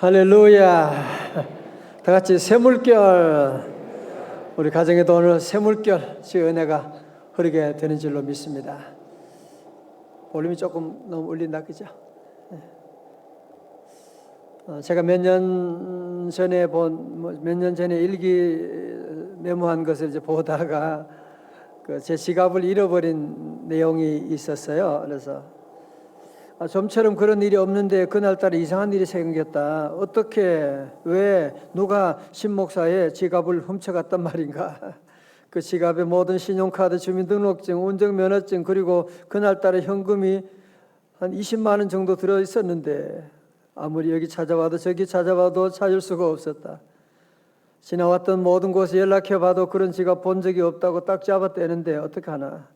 할렐루야. 다 같이 새물결, 우리 가정에도 오늘 새물결 주의 은혜가 흐르게 되는 줄로 믿습니다. 볼륨이 조금 너무 울린다, 그죠? 제가 몇 년 전에 일기 메모한 것을 이제 보다가 제 지갑을 잃어버린 내용이 있었어요. 그래서 좀처럼 그런 일이 없는데 그날따라 이상한 일이 생겼다. 어떻게, 왜, 누가 신 목사의 지갑을 훔쳐갔단 말인가. 그 지갑에 모든 신용카드, 주민등록증, 운전면허증, 그리고 그날따라 현금이 한 20만 원 정도 들어있었는데 아무리 여기 찾아봐도 저기 찾아봐도 찾을 수가 없었다. 지나왔던 모든 곳에 연락해봐도 그런 지갑 본 적이 없다고 딱 잡아떼는데 어떻게 하나.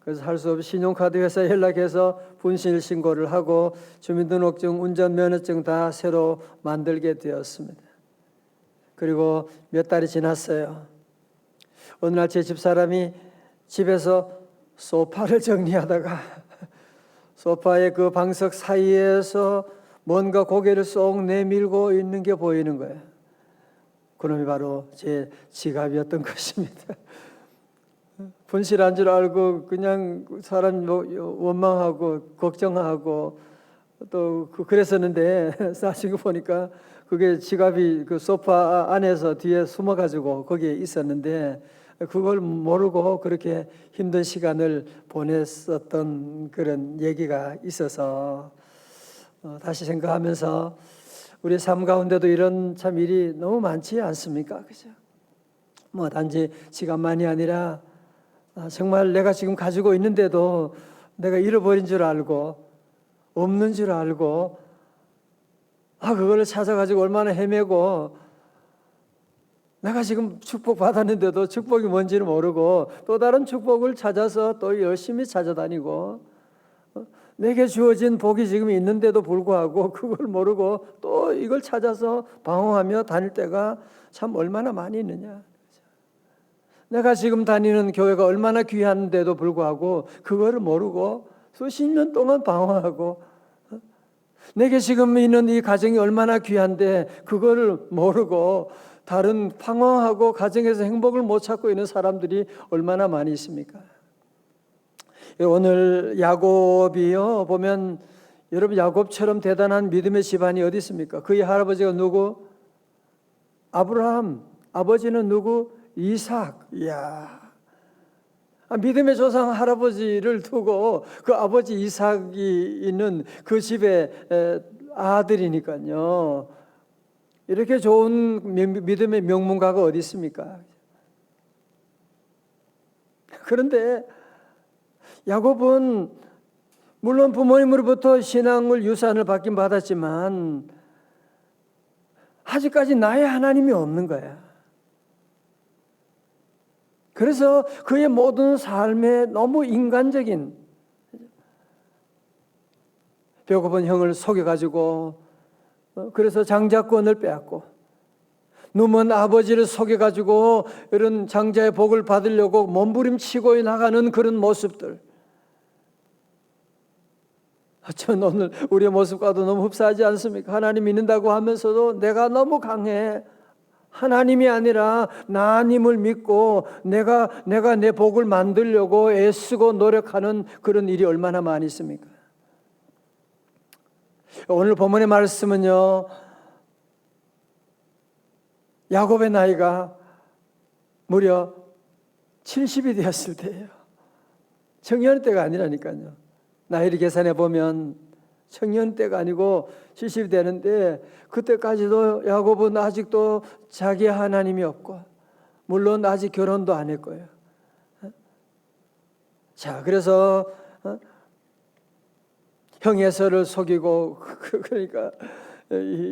그래서 할 수 없이 신용카드 회사에 연락해서 분실 신고를 하고 주민등록증, 운전면허증 다 새로 만들게 되었습니다. 그리고 몇 달이 지났어요. 어느 날 제 집사람이 집에서 소파를 정리하다가 소파의 그 방석 사이에서 뭔가 고개를 쏙 내밀고 있는 게 보이는 거예요. 그놈이 바로 제 지갑이었던 것입니다. 분실한 줄 알고 그냥 사람 원망하고 걱정하고 또 그랬었는데 사실 보니까 그게 지갑이 그 소파 안에서 뒤에 숨어가지고 거기에 있었는데 그걸 모르고 그렇게 힘든 시간을 보냈었던 그런 얘기가 있어서 다시 생각하면서 우리 삶 가운데도 이런 참 일이 너무 많지 않습니까? 그죠? 뭐 단지 지갑만이 아니라 정말 내가 지금 가지고 있는데도 내가 잃어버린 줄 알고 없는 줄 알고 그걸 찾아가지고 얼마나 헤매고 내가 지금 축복 받았는데도 축복이 뭔지를 모르고 또 다른 축복을 찾아서 또 열심히 찾아다니고 내게 주어진 복이 지금 있는데도 불구하고 그걸 모르고 또 이걸 찾아서 방황하며 다닐 때가 참 얼마나 많이 있느냐. 내가 지금 다니는 교회가 얼마나 귀한데도 불구하고 그거를 모르고 수십 년 동안 방황하고 내게 지금 있는 이 가정이 얼마나 귀한데 그거를 모르고 다른 방황하고 가정에서 행복을 못 찾고 있는 사람들이 얼마나 많이 있습니까? 오늘 야곱이요 보면 여러분 야곱처럼 대단한 믿음의 집안이 어디 있습니까? 그의 할아버지가 누구? 아브라함. 아버지는 누구? 이삭. 이야. 믿음의 조상 할아버지를 두고 그 아버지 이삭이 있는 그 집의 아들이니까요. 이렇게 좋은 믿음의 명문가가 어디 있습니까? 그런데 야곱은 물론 부모님으로부터 신앙을 유산을 받긴 받았지만 아직까지 나의 하나님이 없는 거야. 그래서 그의 모든 삶에 너무 인간적인 배고픈 형을 속여가지고 그래서 장자권을 빼앗고 누먼 아버지를 속여가지고 이런 장자의 복을 받으려고 몸부림치고 나가는 그런 모습들. 전 오늘 우리의 모습과도 너무 흡사하지 않습니까? 하나님 믿는다고 하면서도 내가 너무 강해. 하나님이 아니라 나님을 믿고 내가 내 복을 만들려고 애쓰고 노력하는 그런 일이 얼마나 많이 있습니까? 오늘 본문의 말씀은요, 야곱의 나이가 무려 70이 되었을 때예요. 청년 때가 아니라니까요. 나이를 계산해 보면 청년 때가 아니고 70이 되는데 그때까지도 야곱은 아직도 자기 하나님이 없고 물론 아직 결혼도 안 했고요. 자, 그래서 형 에서를 속이고 그러니까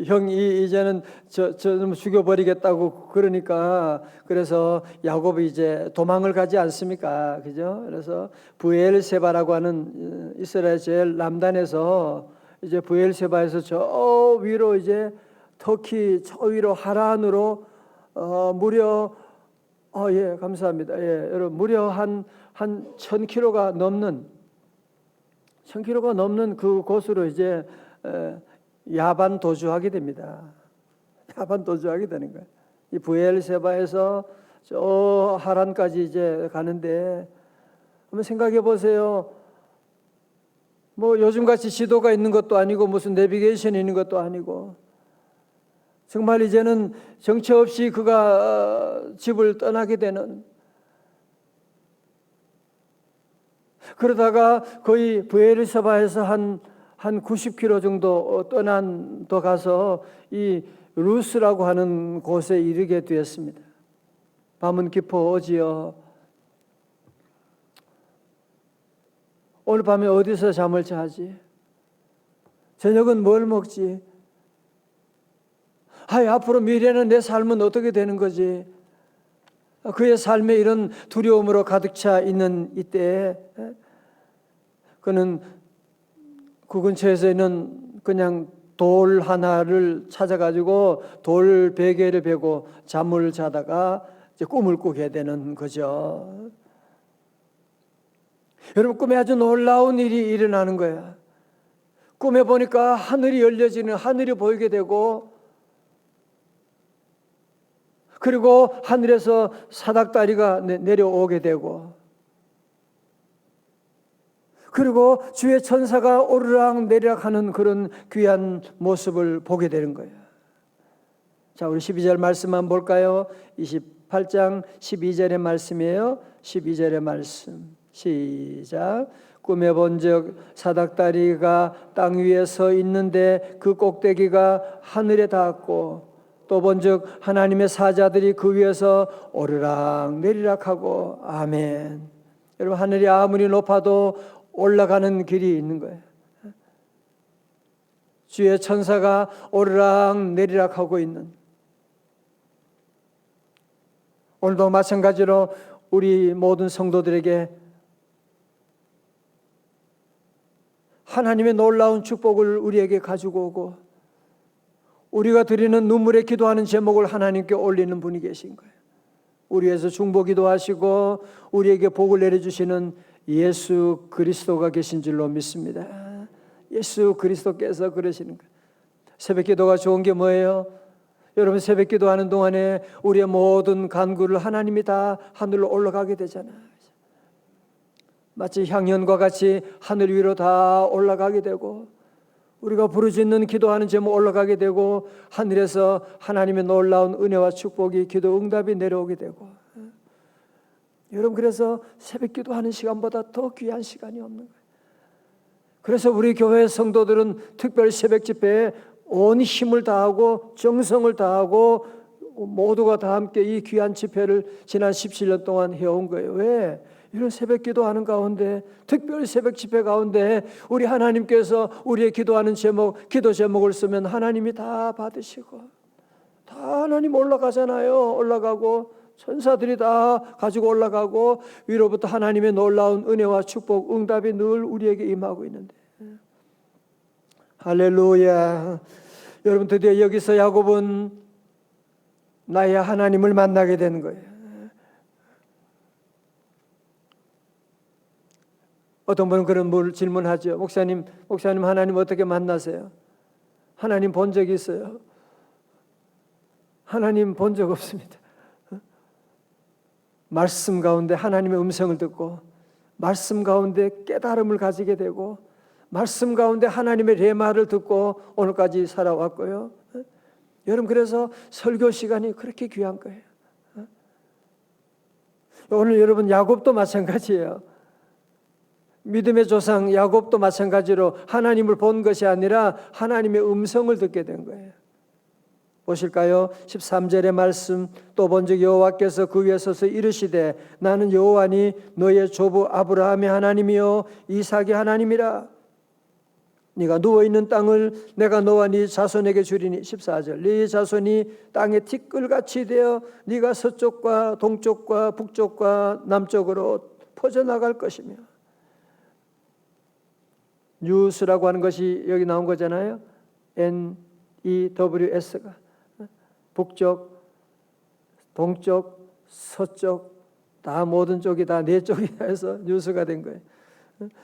형이 이제는 저 죽여버리겠다고 그러니까 그래서 야곱이 이제 도망을 가지 않습니까? 그죠? 그래서 브엘세바라고 하는 이스라엘 제일 남단에서 이제 브엘세바에서 저 위로 이제 터키 저 위로 하란으로 무려 예, 감사합니다. 예, 여러분 무려 한 1000km가 넘는 그 곳으로 이제 야반 도주하게 됩니다. 야반 도주하게 되는 거예요. 이 브엘세바에서 저 하란까지 이제 가는데 한번 생각해 보세요. 뭐 요즘같이 지도가 있는 것도 아니고 무슨 내비게이션이 있는 것도 아니고 정말 이제는 정처 없이 그가 집을 떠나게 되는, 그러다가 거의 브에르사바에서 한 90km 정도 더 가서 이 루스라고 하는 곳에 이르게 되었습니다. 밤은 깊어오지요. 오늘 밤에 어디서 잠을 자지? 저녁은 뭘 먹지? 앞으로 미래는 내 삶은 어떻게 되는 거지? 그의 삶에 이런 두려움으로 가득 차 있는 이때에 그는 그 근처에서 있는 그냥 돌 하나를 찾아가지고 돌 베개를 베고 잠을 자다가 이제 꿈을 꾸게 되는 거죠. 여러분, 꿈에 아주 놀라운 일이 일어나는 거야. 꿈에 보니까 하늘이 열려지는, 하늘이 보이게 되고, 그리고 하늘에서 사닥다리가 내려오게 되고, 그리고 주의 천사가 오르락 내리락 하는 그런 귀한 모습을 보게 되는 거예요. 자, 우리 12절 말씀 한번 볼까요? 28장 12절의 말씀이에요. 12절의 말씀 시작. 꿈에 본즉 사닥다리가 땅 위에 서 있는데 그 꼭대기가 하늘에 닿았고, 또 본즉 하나님의 사자들이 그 위에서 오르락 내리락하고. 아멘. 여러분, 하늘이 아무리 높아도 올라가는 길이 있는 거예요. 주의 천사가 오르락 내리락하고 있는, 오늘도 마찬가지로 우리 모든 성도들에게 하나님의 놀라운 축복을 우리에게 가지고 오고, 우리가 드리는 눈물에 기도하는 제목을 하나님께 올리는 분이 계신 거예요. 우리 위해서 중보기도 하시고 우리에게 복을 내려주시는 예수 그리스도가 계신 줄로 믿습니다. 예수 그리스도께서 그러시는 거예요. 새벽기도가 좋은 게 뭐예요? 여러분, 새벽기도하는 동안에 우리의 모든 간구를 하나님이 다 하늘로 올라가게 되잖아요. 마치 향연과 같이 하늘 위로 다 올라가게 되고, 우리가 부르짖는 기도하는 제목 올라가게 되고, 하늘에서 하나님의 놀라운 은혜와 축복이, 기도 응답이 내려오게 되고. 여러분, 그래서 새벽 기도하는 시간보다 더 귀한 시간이 없는 거예요. 그래서 우리 교회 성도들은 특별 새벽 집회에 온 힘을 다하고 정성을 다하고 모두가 다 함께 이 귀한 집회를 지난 17년 동안 해온 거예요. 왜? 이런 새벽 기도하는 가운데, 특별 새벽 집회 가운데 우리 하나님께서 우리의 기도하는 제목, 기도 제목을 쓰면 하나님이 다 받으시고, 다 하나님 올라가잖아요. 올라가고 천사들이 다 가지고 올라가고, 위로부터 하나님의 놀라운 은혜와 축복, 응답이 늘 우리에게 임하고 있는데, 할렐루야. 여러분, 드디어 여기서 야곱은 나의 하나님을 만나게 되는 거예요. 어떤 분은 그런 질문하죠. 목사님 하나님 어떻게 만나세요? 하나님 본 적이 있어요? 하나님 본 적 없습니다. 말씀 가운데 하나님의 음성을 듣고, 말씀 가운데 깨달음을 가지게 되고, 말씀 가운데 하나님의 레마를 듣고 오늘까지 살아왔고요. 여러분, 그래서 설교 시간이 그렇게 귀한 거예요. 오늘 여러분, 야곱도 마찬가지예요. 믿음의 조상 야곱도 마찬가지로 하나님을 본 것이 아니라 하나님의 음성을 듣게 된 거예요. 보실까요? 13절의 말씀. 또 본즉 여호와께서 그 위에 서서 이르시되 나는 여호와니 너의 조부 아브라함의 하나님이요 이삭의 하나님이라. 네가 누워있는 땅을 내가 너와 네 자손에게 주리니. 14절. 네 자손이 땅의 티끌같이 되어 네가 서쪽과 동쪽과 북쪽과 남쪽으로 퍼져나갈 것이며. 뉴스라고 하는 것이 여기 나온 거잖아요. NEWS가 북쪽, 동쪽, 서쪽 다 모든 쪽이 다 네 쪽이라 해서 뉴스가 된 거예요.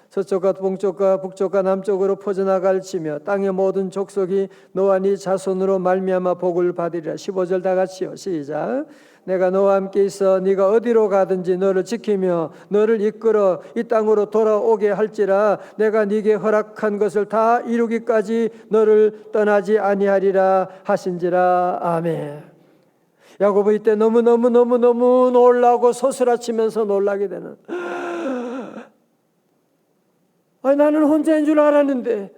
서쪽과 동쪽과 북쪽과 남쪽으로 퍼져나갈지며 땅의 모든 족속이 너와 네 자손으로 말미암아 복을 받으리라. 15절 다 같이요. 시작. 내가 너와 함께 있어 네가 어디로 가든지 너를 지키며 너를 이끌어 이 땅으로 돌아오게 할지라. 내가 네게 허락한 것을 다 이루기까지 너를 떠나지 아니하리라 하신지라. 아멘. 야고보 이때 너무너무 놀라고 소스라치면서 놀라게 되는, 아니, 나는 혼자인 줄 알았는데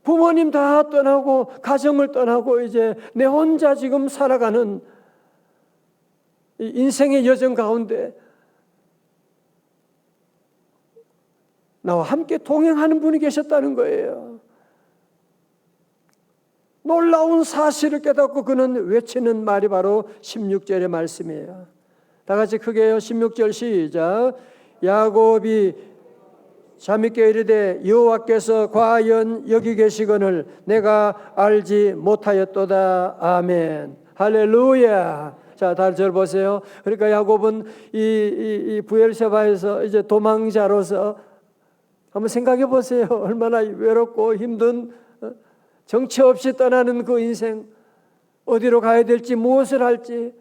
부모님 다 떠나고 가정을 떠나고 이제 내 혼자 지금 살아가는 이 인생의 여정 가운데 나와 함께 동행하는 분이 계셨다는 거예요. 놀라운 사실을 깨닫고 그는 외치는 말이 바로 16절의 말씀이에요. 다 같이 크게요. 16절 시작. 야곱이 잠있게 이르되 여호와께서 과연 여기 계시거늘 내가 알지 못하였도다. 아멘. 할렐루야. 자, 다른 절 보세요. 그러니까 야곱은 이 부엘세바에서 이제 도망자로서 한번 생각해 보세요. 얼마나 외롭고 힘든, 정처 없이 떠나는 그 인생, 어디로 가야 될지, 무엇을 할지,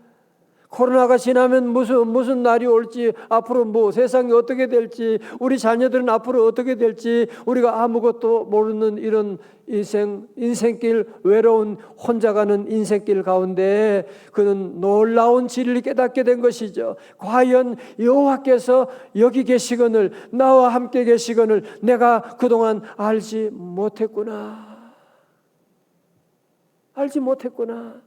코로나가 지나면 무슨 날이 올지, 앞으로 뭐 세상이 어떻게 될지, 우리 자녀들은 앞으로 어떻게 될지, 우리가 아무것도 모르는 이런 인생길, 외로운 혼자 가는 인생길 가운데 그는 놀라운 진리를 깨닫게 된 것이죠. 과연 여호와께서 여기 계시거늘 나와 함께 계시거늘 내가 그동안 알지 못했구나. 알지 못했구나.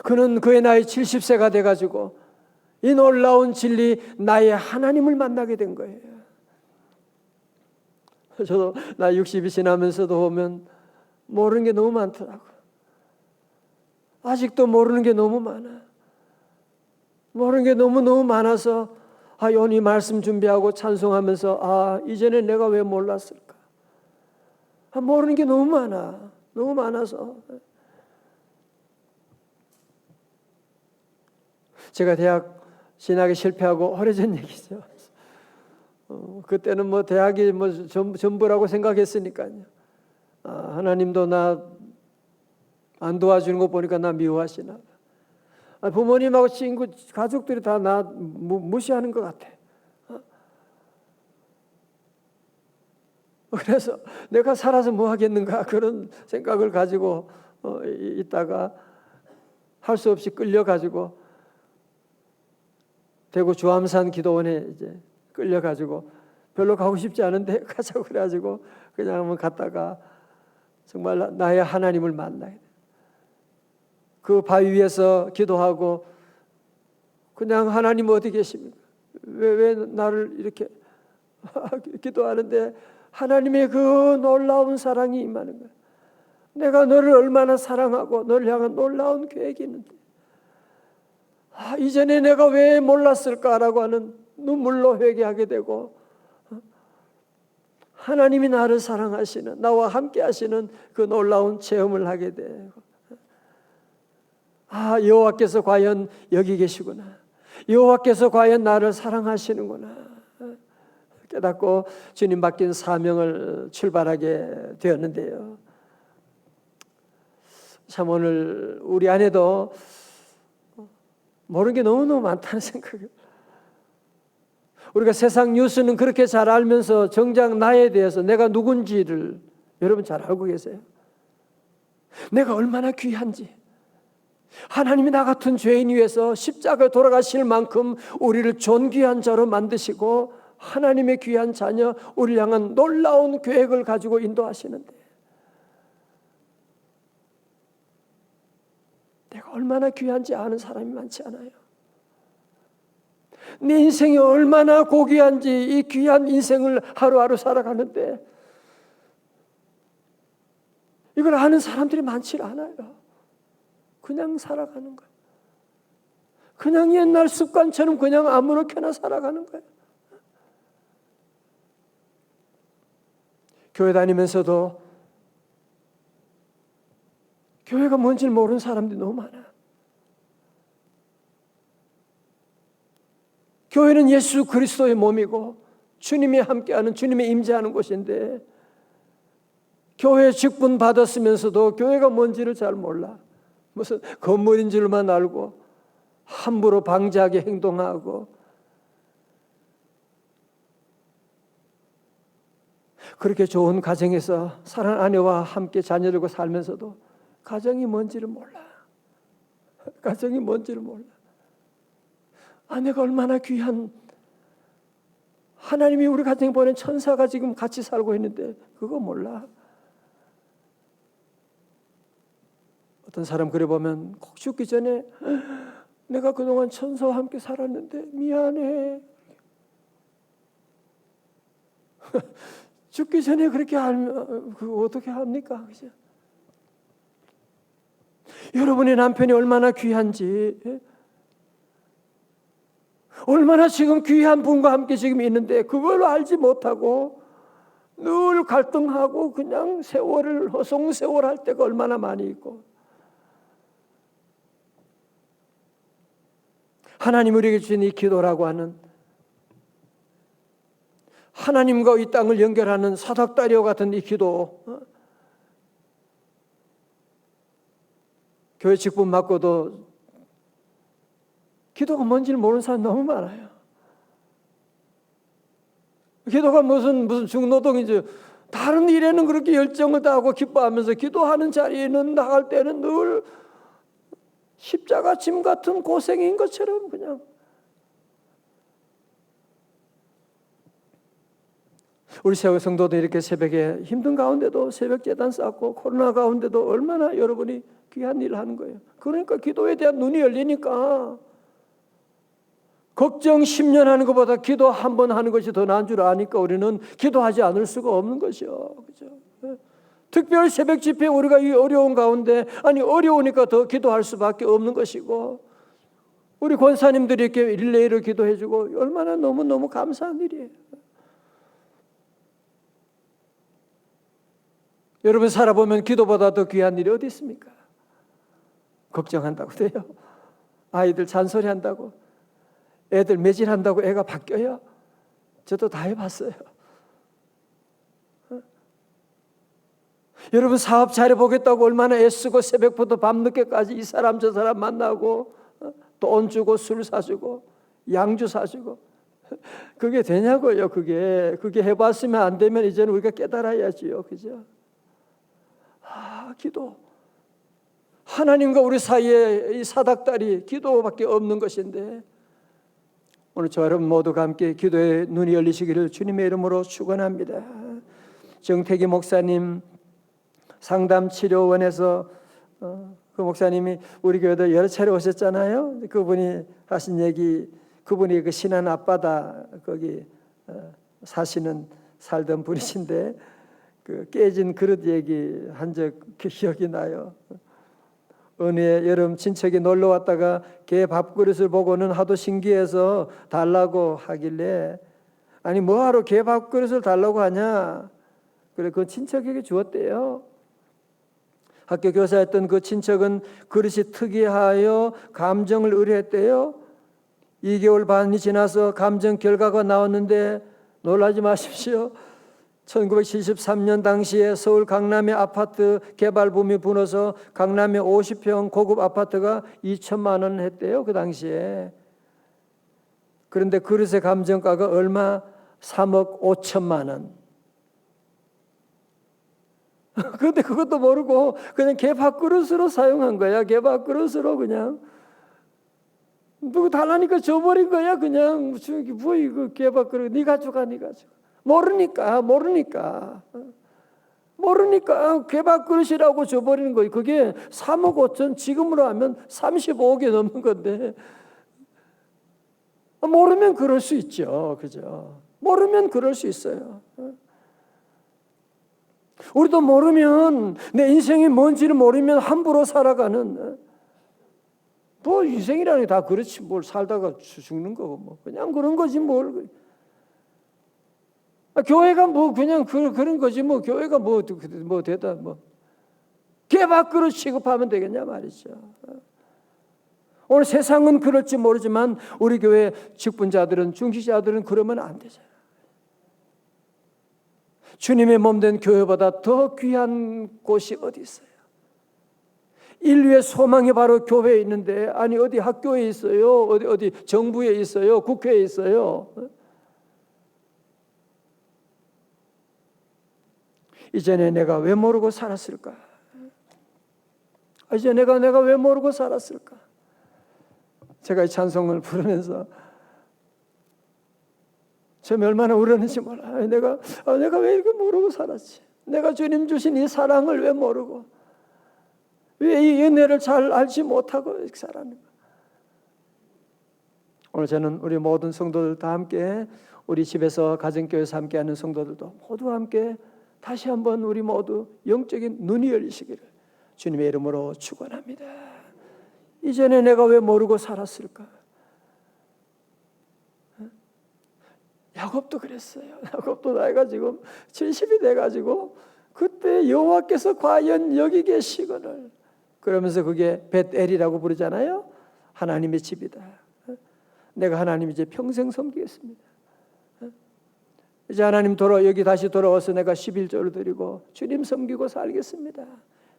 그는 그의 나이 70세가 돼가지고 이 놀라운 진리, 나의 하나님을 만나게 된 거예요. 저도 나 60이 지나면서도 보면 모르는 게 너무 많더라고요. 아직도 모르는 게 너무 많아. 모르는 게 너무 많아서 오늘 이 말씀 준비하고 찬송하면서 이전에 내가 왜 몰랐을까. 모르는 게 너무 많아. 너무 많아서. 제가 대학 진학에 실패하고 오래전 얘기죠. 그때는 뭐 대학이 뭐 전부라고 생각했으니까요. 하나님도 나 안 도와주는 거 보니까 나 미워하시나. 부모님하고 친구, 가족들이 다 나 무시하는 것 같아. 그래서 내가 살아서 뭐 하겠는가 그런 생각을 가지고 있다가 할 수 없이 끌려가지고 대구 주암산 기도원에 이제 끌려가지고 별로 가고 싶지 않은데 가자고 그래가지고 그냥 한번 갔다가 정말 나의 하나님을 만나야 돼. 그 바위 위에서 기도하고 그냥 하나님 어디 계십니까? 왜 나를 이렇게 기도하는데 하나님의 그 놀라운 사랑이 임하는 거야. 내가 너를 얼마나 사랑하고 너를 향한 놀라운 계획이 있는데 이전에 내가 왜 몰랐을까라고 하는 눈물로 회개하게 되고 하나님이 나를 사랑하시는, 나와 함께 하시는 그 놀라운 체험을 하게 되고 여호와께서 과연 여기 계시구나. 여호와께서 과연 나를 사랑하시는구나 깨닫고 주님 맡긴 사명을 출발하게 되었는데요. 참 오늘 우리 안에도 모르는 게 너무너무 많다는 생각이에요. 우리가 세상 뉴스는 그렇게 잘 알면서 정작 나에 대해서 내가 누군지를 여러분 잘 알고 계세요? 내가 얼마나 귀한지, 하나님이 나 같은 죄인 위해서 십자가에 돌아가실 만큼 우리를 존귀한 자로 만드시고 하나님의 귀한 자녀, 우리를 향한 놀라운 계획을 가지고 인도하시는데 내가 얼마나 귀한지 아는 사람이 많지 않아요. 내 인생이 얼마나 고귀한지 이 귀한 인생을 하루하루 살아가는데 이걸 아는 사람들이 많지 않아요. 그냥 살아가는 거예요. 그냥 옛날 습관처럼 그냥 아무렇게나 살아가는 거예요. 교회 다니면서도 교회가 뭔지 모르는 사람들이 너무 많아. 교회는 예수 그리스도의 몸이고 주님이 함께하는, 주님이 임재하는 곳인데 교회 직분 받았으면서도 교회가 뭔지를 잘 몰라. 무슨 건물인 줄만 알고 함부로 방자하게 행동하고, 그렇게 좋은 가정에서 사랑하는 아내와 함께 자녀들과 살면서도 가정이 뭔지를 몰라. 가정이 뭔지를 몰라. 아내가 얼마나 귀한, 하나님이 우리 가정에 보낸 천사가 지금 같이 살고 있는데 그거 몰라. 어떤 사람 그래 보면 꼭 죽기 전에 내가 그동안 천사와 함께 살았는데 미안해. 죽기 전에 그렇게 알면 그거 어떻게 합니까? 그죠? 여러분의 남편이 얼마나 귀한지, 얼마나 지금 귀한 분과 함께 지금 있는데 그걸 알지 못하고 늘 갈등하고 그냥 세월을 허송세월할 때가 얼마나 많이 있고, 하나님 우리에게 주신 이 기도라고 하는, 하나님과 이 땅을 연결하는 사닥다리와 같은 이 기도, 교회 직분 맡고도 기도가 뭔지를 모르는 사람 너무 많아요. 기도가 무슨 중노동이지. 다른 일에는 그렇게 열정을 다하고 기뻐하면서 기도하는 자리에는 나갈 때는 늘 십자가 짐 같은 고생인 것처럼 그냥. 우리 세월 성도도 이렇게 새벽에 힘든 가운데도 새벽 제단 쌓고 코로나 가운데도 얼마나 여러분이 귀한 일을 하는 거예요. 그러니까 기도에 대한 눈이 열리니까 걱정 10년 하는 것보다 기도 한 번 하는 것이 더 나은 줄 아니까 우리는 기도하지 않을 수가 없는 것이죠. 그렇죠? 특별 새벽 집회 우리가 이 어려운 가운데, 아니 어려우니까 더 기도할 수밖에 없는 것이고, 우리 권사님들이 이렇게 릴레이로 기도해주고 얼마나 너무너무 감사한 일이에요. 여러분 살아보면 기도보다 더 귀한 일이 어디 있습니까? 걱정한다고 돼요? 아이들 잔소리한다고? 애들 매질한다고 애가 바뀌어요? 저도 다 해봤어요. 여러분 사업 잘해보겠다고 얼마나 애쓰고 새벽부터 밤늦게까지 이 사람 저 사람 만나고 돈 주고 술 사주고 양주 사주고, 그게 되냐고요. 그게 해봤으면 안 되면 이제는 우리가 깨달아야지요. 그죠? 기도, 하나님과 우리 사이에 이 사닥다리 기도밖에 없는 것인데, 오늘 저 여러분 모두가 함께 기도의 눈이 열리시기를 주님의 이름으로 축원합니다. 정태기 목사님 상담치료원에서 그 목사님이 우리 교회도 여러 차례 오셨잖아요. 그분이 하신 얘기, 그분이 그 신안 앞바다 거기 살던 분이신데 그 깨진 그릇 얘기 한 적 기억이 나요. 어느 여름 친척이 놀러 왔다가 개 밥그릇을 보고는 하도 신기해서 달라고 하길래, 아니 뭐하러 개 밥그릇을 달라고 하냐, 그래 그 친척에게 주었대요. 학교 교사였던 그 친척은 그릇이 특이하여 감정을 의뢰했대요. 2개월 반이 지나서 감정 결과가 나왔는데 놀라지 마십시오. 1973년 당시에 서울 강남의 아파트 개발 붐이 불어서 강남의 50평 고급 아파트가 2천만 원 했대요. 그 당시에. 그런데 그릇의 감정가가 얼마? 3억 5천만 원. 그런데 그것도 모르고 그냥 개밥그릇으로 사용한 거야. 개밥그릇으로 그냥. 누구 달라니까 줘버린 거야. 그냥 뭐 이거 개밥그릇 네 가져가. 모르니까 개밥그릇이라고 줘버리는 거예요. 그게 3억 5천, 지금으로 하면 35억이 넘는 건데, 모르면 그럴 수 있죠. 그죠? 모르면 그럴 수 있어요. 우리도 모르면, 내 인생이 뭔지를 모르면 함부로 살아가는, 뭐 인생이라는 게 다 그렇지, 뭘 살다가 죽는 거고 뭐 그냥 그런 거지 뭘. 교회가 뭐 그냥 그런 거지 뭐. 교회가 뭐 되다 뭐 개밥그릇 취급하면 되겠냐 말이죠. 오늘 세상은 그럴지 모르지만 우리 교회 직분자들은, 중직자들은 그러면 안 되잖아요. 주님의 몸된 교회보다 더 귀한 곳이 어디 있어요? 인류의 소망이 바로 교회에 있는데, 아니 어디 학교에 있어요? 어디 정부에 있어요? 국회에 있어요? 이전에 내가 왜 모르고 살았을까? 이제 내가 왜 모르고 살았을까? 제가 이 찬송을 부르면서 처음에 얼마나 울었는지 몰라요. 내가 왜 이렇게 모르고 살았지? 내가 주님 주신 이 사랑을 왜 모르고, 왜 이 은혜를 잘 알지 못하고 이렇게 살았는가? 오늘 저는 우리 모든 성도들 다 함께, 우리 집에서 가정교회에서 함께하는 성도들도 모두 함께 다시 한번 우리 모두 영적인 눈이 열리시기를 주님의 이름으로 축원합니다. 이전에 내가 왜 모르고 살았을까? 야곱도 그랬어요. 야곱도 나이가 지금 70이 돼가지고 그때 여호와께서 과연 여기 계시거늘, 그러면서 그게 벳엘이라고 부르잖아요. 하나님의 집이다. 내가 하나님 이제 평생 섬기겠습니다. 이제 하나님 여기 다시 돌아와서 내가 11조를 드리고 주님 섬기고 살겠습니다.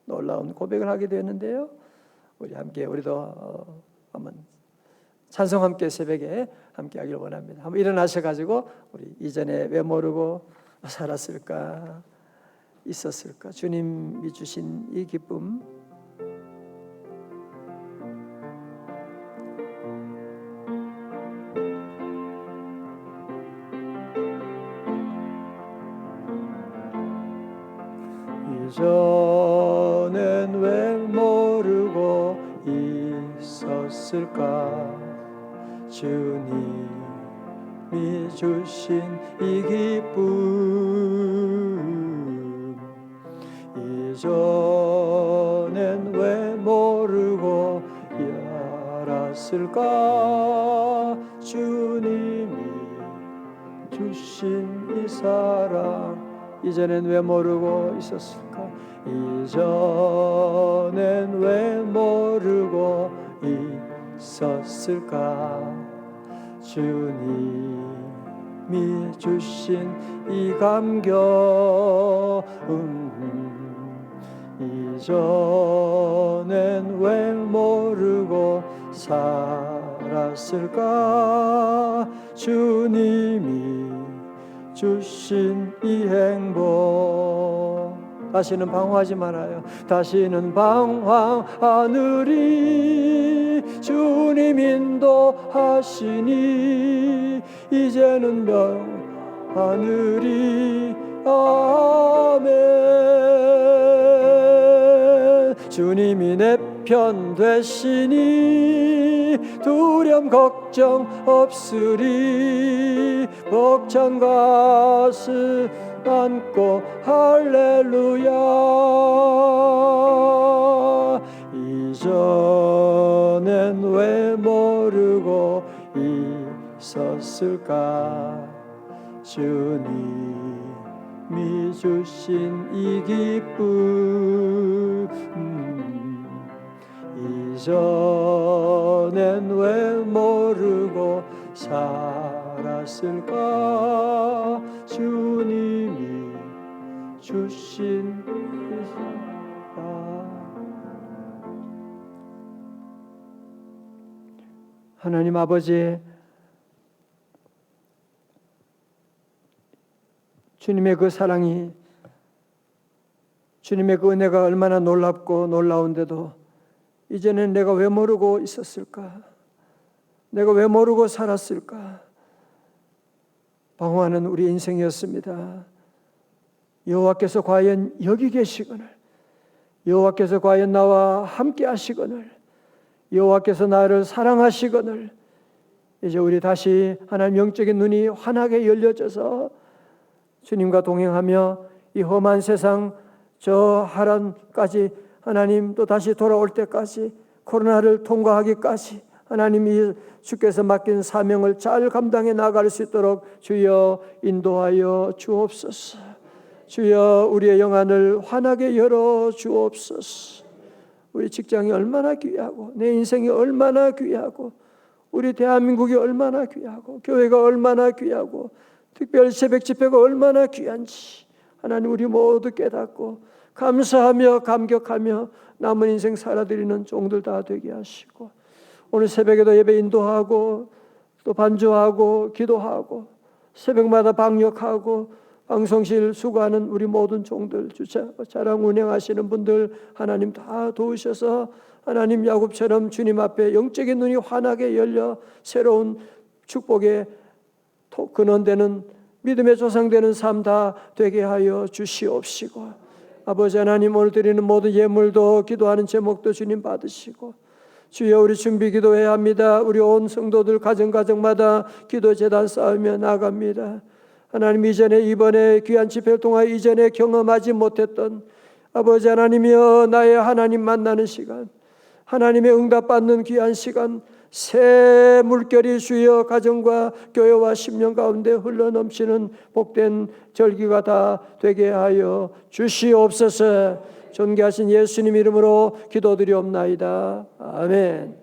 놀라운 고백을 하게 되었는데요. 우리 함께, 우리도 한번 찬송 함께 새벽에 함께 하기를 원합니다. 한번 일어나셔가지고 우리 이전에 왜 모르고 살았을까, 있었을까, 주님이 주신 이 기쁨, 이전엔 왜 모르고 있었을까? 주님이 주신 이 기쁨, 이전엔 왜 모르고 알았을까? 주님이 주신 이 사랑, 이전엔 왜 모르고 있었을까? 이전엔 왜 모르고 있었을까? 주님이 주신 이 감격, 이전엔 왜 모르고 살았을까? 주님이 주신 이 행복, 다시는 방황하지 말아요. 다시는 방황하느니 주님 인도하시니 이제는 명하느니 아멘. 주님이 내 편 되시니 두려움 걱정 없으리. 벅찬 가슴 안고 할렐루야. 이전엔 왜 모르고 있었을까? 주님이 주신 이 기쁨, 이전엔 왜 모르고 살았을까? 주님이 주신 하나님 아버지, 주님의 그 사랑이, 주님의 그 은혜가 얼마나 놀랍고 놀라운데도 이제는 내가 왜 모르고 있었을까? 내가 왜 모르고 살았을까? 방황하는 우리 인생이었습니다. 여호와께서 과연 여기 계시거늘, 여호와께서 과연 나와 함께 하시거늘, 여호와께서 나를 사랑하시거늘, 이제 우리 다시 하나님 영적인 눈이 환하게 열려져서 주님과 동행하며 이 험한 세상 저 하란까지, 하나님 또 다시 돌아올 때까지, 코로나를 통과하기까지 하나님이 주께서 맡긴 사명을 잘 감당해 나갈 수 있도록 주여 인도하여 주옵소서. 주여 우리의 영안을 환하게 열어 주옵소서. 우리 직장이 얼마나 귀하고 내 인생이 얼마나 귀하고 우리 대한민국이 얼마나 귀하고 교회가 얼마나 귀하고 특별 새벽 집회가 얼마나 귀한지 하나님 우리 모두 깨닫고 감사하며 감격하며 남은 인생 살아드리는 종들 다 되게 하시고 오늘 새벽에도 예배 인도하고 또 반주하고 기도하고 새벽마다 방역하고 방송실 수고하는 우리 모든 종들 주차 차량 운행하시는 분들 하나님 다 도우셔서 하나님 야곱처럼 주님 앞에 영적인 눈이 환하게 열려 새로운 축복의 근원되는 믿음의 조상되는 삶 다 되게 하여 주시옵시고 아버지 하나님 오늘 드리는 모든 예물도 기도하는 제목도 주님 받으시고 주여 우리 준비 기도해야 합니다. 우리 온 성도들 가정마다 기도 제단 쌓으며 나갑니다. 하나님 이번에 귀한 집회를 통하여 이전에 경험하지 못했던 아버지 하나님이여 나의 하나님 만나는 시간 하나님의 응답받는 귀한 시간 새 물결이 주여 가정과 교회와 심령 가운데 흘러넘치는 복된 절기가 다 되게 하여 주시옵소서. 존귀하신 예수님 이름으로 기도드리옵나이다. 아멘.